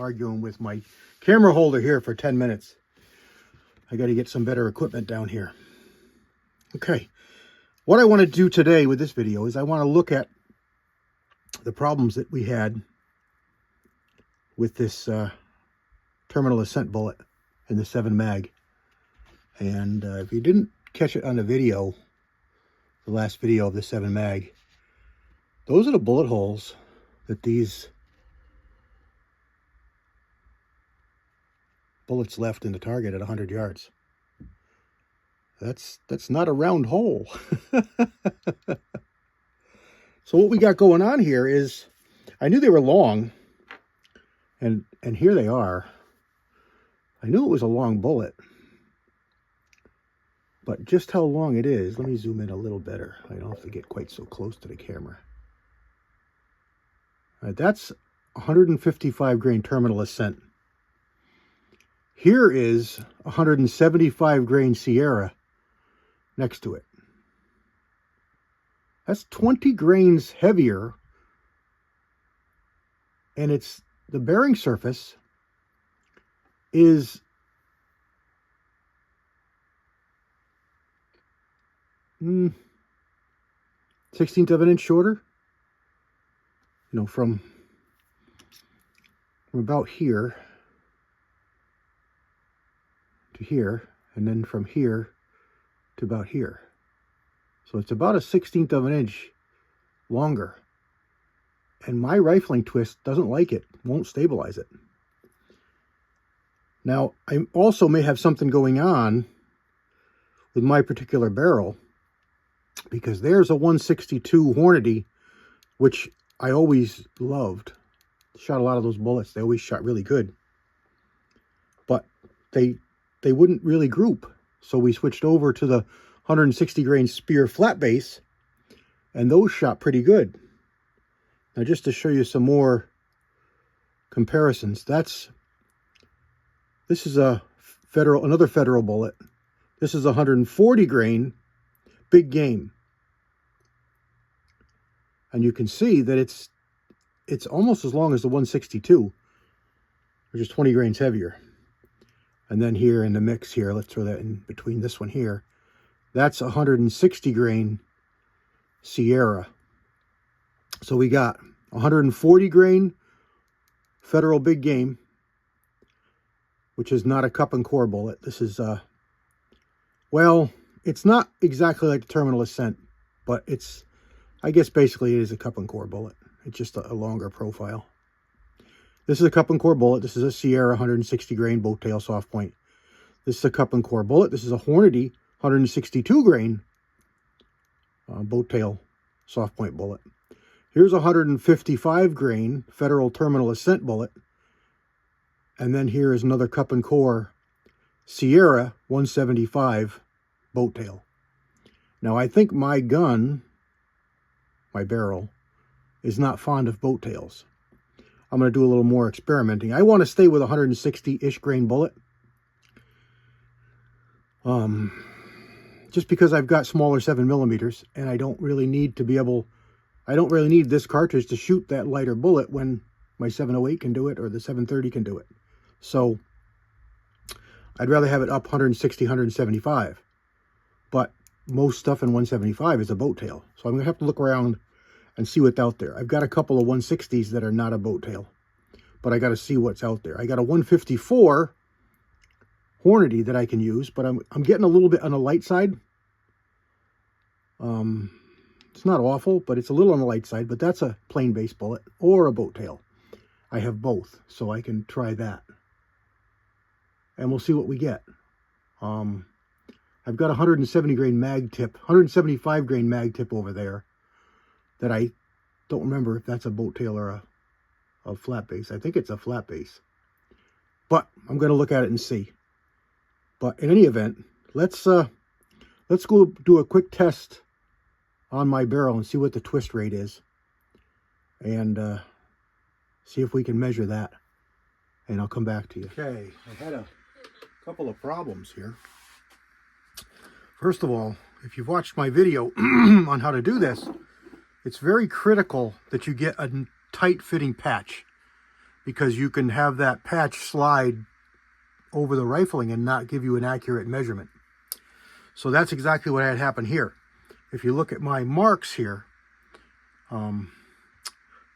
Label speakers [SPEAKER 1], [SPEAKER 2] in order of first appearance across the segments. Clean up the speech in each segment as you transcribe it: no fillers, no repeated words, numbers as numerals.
[SPEAKER 1] arguing with my camera holder here for 10 minutes. I got to get some better equipment down here. Okay. What I want to do today with this video is I want to look at the problems that we had with this terminal ascent bullet in the 7 mag. And if you didn't catch it on the video, the last video of the 7 mag, those are the bullet holes that these bullets left in the target at 100 yards. That's not a round hole. So what we got going on here is, I knew they were long, and here they are. I knew it was a long bullet, but just how long it is, let me zoom in a little better. I don't have to get quite so close to the camera. All right, that's 155 grain terminal ascent. Here is 175 grain Sierra next to it. That's 20 grains heavier, and it's the bearing surface is 1/16 of an inch shorter. You know, from about here to here, and then from here to about here. So it's about 1/16 of an inch longer. And my rifling twist doesn't like it, won't stabilize it. Now, I also may have something going on with my particular barrel, because there's a 162 Hornady, which I always loved. Shot a lot of those bullets. They always shot really good. But they wouldn't really group. So we switched over to the 160 grain Spear flat base, and those shot pretty good. Now, just to show you some more comparisons, this is another Federal bullet. This is 140 grain big game. And you can see that it's almost as long as the 162, which is 20 grains heavier. And then here in the mix here, let's throw that in between this one here. That's 160 grain Sierra. So we got 140 grain Federal big game, which is not a cup and core bullet. This is, well, it's not exactly like the terminal ascent, but it's, I guess basically it is a cup and core bullet. It's just a longer profile. This is a cup and core bullet. This is a Sierra 160 grain boat tail soft point. This is a cup and core bullet. This is a Hornady 162 grain boat tail soft point bullet. Here's a 155 grain Federal terminal ascent bullet. And then here is another cup and core Sierra 175 boat tail. Now, I think my gun, my barrel, is not fond of boat tails. I'm going to do a little more experimenting. I want to stay with a 160-ish grain bullet. Just because I've got smaller 7mm, and I don't really need this cartridge to shoot that lighter bullet when my 708 can do it, or the 730 can do it. So I'd rather have it up 160, 175. But most stuff in 175 is a boat tail. So I'm going to have to look around and see what's out there. I've got a couple of 160s that are not a boat tail, but I got to see what's out there. I got a 154 Hornady that I can use, but I'm getting a little bit on the light side. It's not awful, but it's a little on the light side, but that's a plain base bullet or a boat tail. I have both, so I can try that. And we'll see what we get. I've got a 170 grain mag tip, 175 grain mag tip over there that I don't remember if that's a boat tail or a flat base. I think it's a flat base. But I'm going to look at it and see. But in any event, let's go do a quick test on my barrel and see what the twist rate is. And see if we can measure that. And I'll come back to you. Okay, I had a couple of problems here. First of all, if you've watched my video on how to do this, it's very critical that you get a tight fitting patch, because you can have that patch slide over the rifling and not give you an accurate measurement. So that's exactly what had happened here. If you look at my marks here,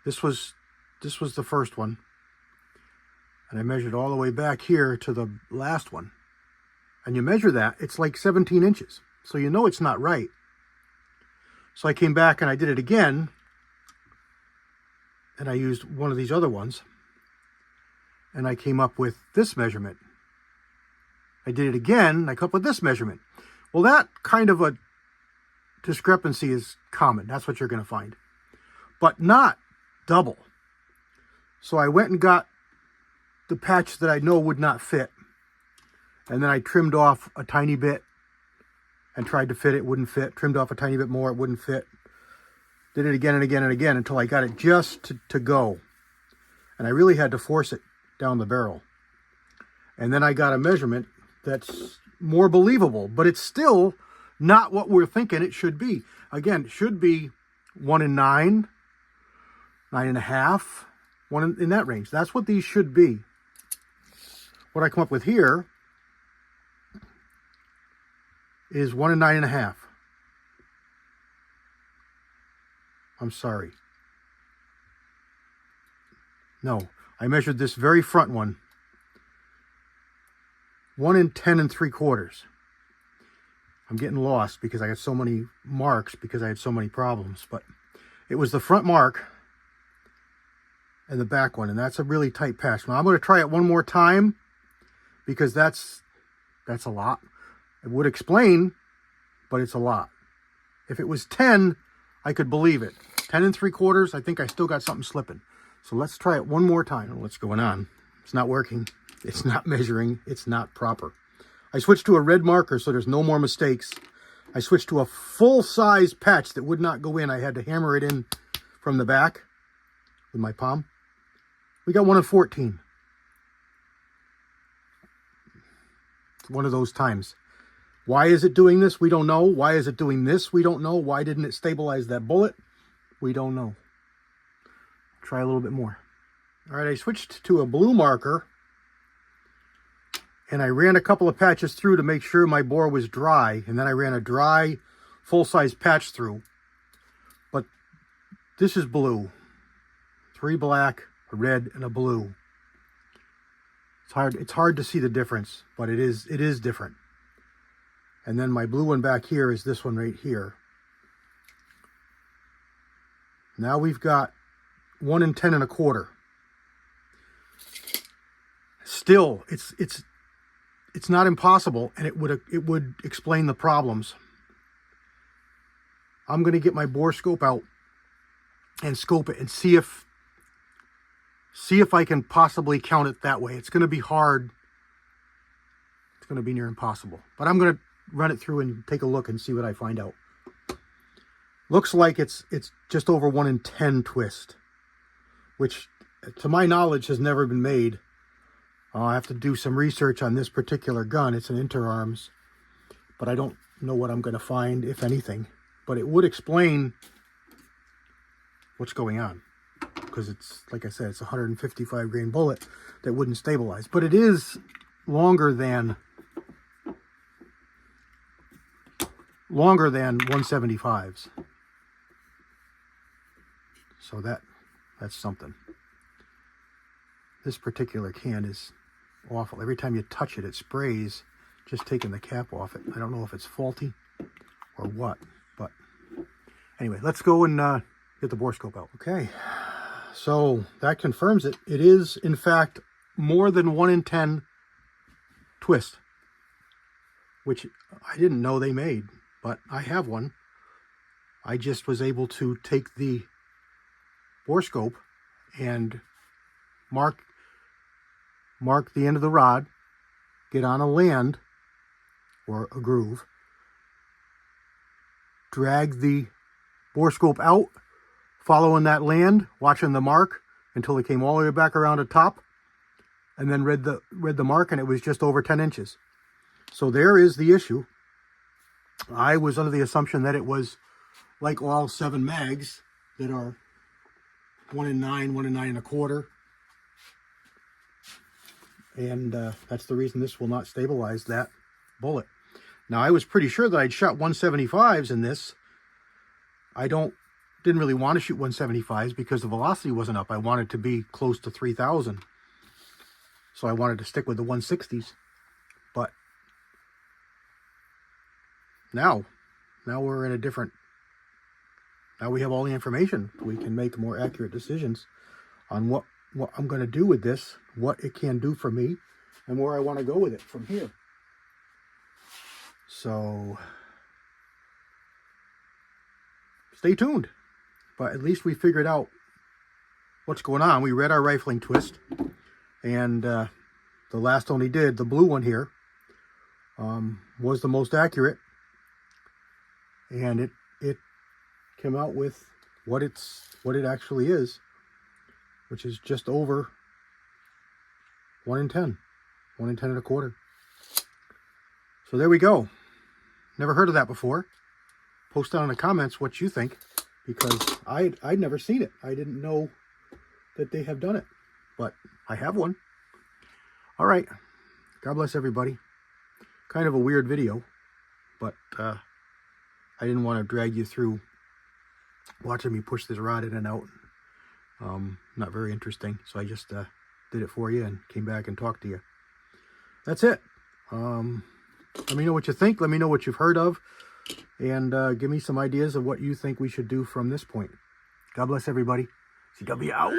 [SPEAKER 1] this was the first one, and I measured all the way back here to the last one, and you measure that, it's like 17 inches, so you know it's not right. So I came back and I did it again, and I used one of these other ones, and I came up with this measurement. I did it again, and I come up with this measurement. Well, that kind of a discrepancy is common. That's what you're going to find, but not double. So I went and got the patch that I know would not fit, and then I trimmed off a tiny bit and tried to fit it, wouldn't fit. Trimmed off a tiny bit more, it wouldn't fit. Did it again and again and again until I got it just to go, and I really had to force it down the barrel. And then I got a measurement that's more believable, but it's still not what we're thinking it should be. Again, it should be 1 in 9, 9.5, 1 in that range. That's what these should be. What I come up with here is 1 in 9.5. I'm sorry. No, I measured this very front one. 1 in 10 3/4. I'm getting lost because I got so many marks because I had so many problems, but it was the front mark and the back one, and that's a really tight patch. Now I'm going to try it one more time because that's a lot. It would explain, but it's a lot. If it was 10, I could believe it. 10 3/4, I think I still got something slipping. So let's try it one more time. What's going on? It's not working. It's not measuring. It's not proper. I switched to a red marker so there's no more mistakes. I switched to a full-size patch that would not go in. I had to hammer it in from the back with my palm. We got 1 in 14. It's one of those times. Why is it doing this? We don't know. Why is it doing this? We don't know. Why didn't it stabilize that bullet? We don't know. Try a little bit more. All right, I switched to a blue marker, and I ran a couple of patches through to make sure my bore was dry, and then I ran a dry, full-size patch through. But this is blue. 3 black, a red, and a blue. It's hard to see the difference, but it is different. And then my blue one back here is this one right here. Now we've got 1 in 10 1/4. Still, it's not impossible, and it would explain the problems. I'm going to get my bore scope out and scope it and see if I can possibly count it that way. It's going to be hard. It's going to be near impossible. But I'm going to run it through and take a look and see what I find out. Looks like it's just over 1 in 10 twist, which to my knowledge has never been made. I'll have to do some research on this particular gun. It's an interarms, but I don't know what I'm going to find, if anything. But it would explain what's going on, because it's, like I said, it's a 155 grain bullet that wouldn't stabilize. But it is longer than 175s. So that's something. This particular can is awful. Every time you touch it, it sprays, just taking the cap off it. I don't know if it's faulty or what, but anyway, let's go and get the bore scope out. Okay, so that confirms it. It is, in fact, more than 1 in 10 twist, which I didn't know they made, but I have one. I just was able to take the bore scope and mark the end of the rod, get on a land or a groove, drag the bore scope out, following that land, watching the mark until it came all the way back around the top, and then read the mark, and it was just over 10 inches. So there is the issue. I was under the assumption that it was like all 7 mags that are 1 in 9, 1 in 9 1/4. And that's the reason this will not stabilize that bullet. Now, I was pretty sure that I'd shot 175s in this. Didn't really want to shoot 175s because the velocity wasn't up. I wanted to be close to 3,000. So I wanted to stick with the 160s. But now we're in a different... Now we have all the information. We can make more accurate decisions on what I'm going to do with this, what it can do for me, and where I want to go with it from here. So stay tuned. But at least we figured out what's going on. We read our rifling twist, and the last one he did, the blue one here, was the most accurate, and it came out with what it actually is, which is just over 1 in 10, 1 in 10 and a quarter. So there we go. Never heard of that before. Post down in the comments what you think, because I'd never seen it. I didn't know that they have done it, but I have one. All right. God bless everybody. Kind of a weird video, but I didn't want to drag you through watching me push this rod in and out. Not very interesting, so I just did it for you and came back and talked to you. That's it. Let me know what you think. Let me know what you've heard of, and give me some ideas of what you think we should do from this point. God bless everybody. CW out.